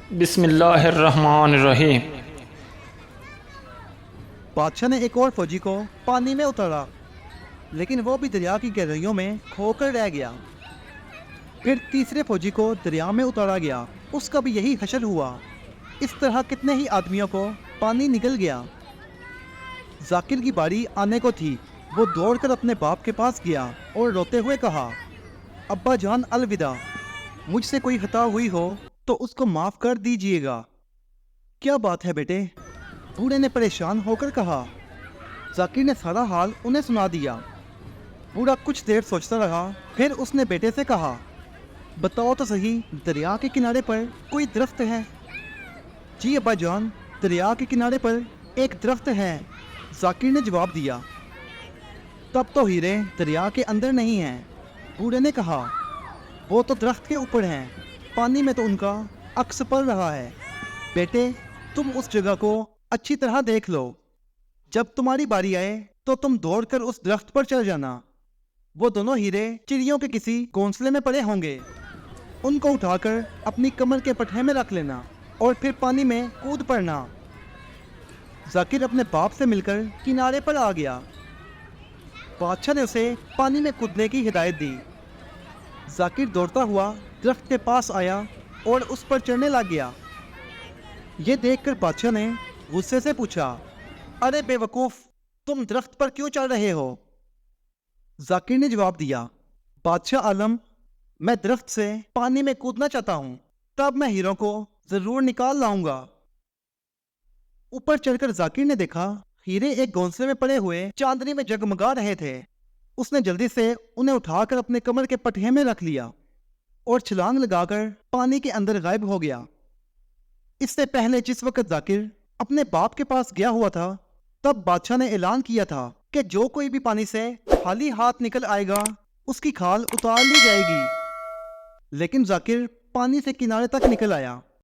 बिस्मिल्लाहिर्रहमानिर्रहीम। बादशाह ने एक और फौजी को पानी में उतारा, लेकिन वो भी दरिया की गहराइयों में खोकर रह गया। फिर तीसरे फौजी को दरिया में उतारा गया, उसका भी यही हशर हुआ। इस तरह कितने ही आदमियों को पानी निगल गया। जाकिर की बारी आने को थी। वो दौड़कर अपने बाप के पास गया और रोते हुए कहा, अब्बा जान अलविदा, मुझसे कोई खता हुई हो तो उसको माफ़ कर दीजिएगा। क्या बात है बेटे, बूढ़े ने परेशान होकर कहा। जाकिर ने सारा हाल उन्हें सुना दिया। बूढ़ा कुछ देर सोचता रहा, फिर उसने बेटे से कहा, बताओ तो सही, दरिया के किनारे पर कोई दरख्त है? जी अब्बा जान, दरिया के किनारे पर एक दरख्त है, जाकिर ने जवाब दिया। तब तो हीरे दरिया के अंदर नहीं हैं, बूढ़े ने कहा। वो तो दरख्त के ऊपर हैं, पानी में तो उनका अक्स पड़ रहा है। बेटे, तुम उस जगह को अच्छी तरह देख लो। जब तुम्हारी बारी आए तो तुम दौड़कर उस दरख्त पर चढ़ जाना। वो दोनों हीरे चिड़ियों के किसी घोंसले में पड़े होंगे। उनको उठाकर अपनी कमर के पट्टे में रख लेना और फिर पानी में कूद पड़ना। जाकिर अपने बाप से मिलकर किनारे पर आ गया। बादशाह ने उसे पानी में कूदने की हिदायत दी। जाकिर दौड़ता हुआ दरख्त के पास आया और उस पर चढ़ने लग गया। ये देखकर बादशाह ने गुस्से से पूछा, अरे बेवकूफ़, तुम दरख्त पर क्यों चढ़ रहे हो? जाकिर ने जवाब दिया, बादशाह आलम, मैं दरख्त से पानी में कूदना चाहता हूँ, तब मैं हीरों को ज़रूर निकाल लाऊंगा। ऊपर चढ़कर जाकिर ने देखा हीरे एक घोंसले में पड़े हुए चांदनी में जगमगा रहे थे। उसने जल्दी से उन्हें उठाकर अपने कमर के पट्टे में रख लिया और छलांग लगाकर पानी के अंदर गायब हो गया। इससे पहले जिस वक्त जाकिर अपने बाप के पास गया हुआ था, तब बादशाह ने ऐलान किया था कि जो कोई भी पानी से खाली हाथ निकल आएगा उसकी खाल उतार ली जाएगी। लेकिन जाकिर पानी से किनारे तक निकल आया।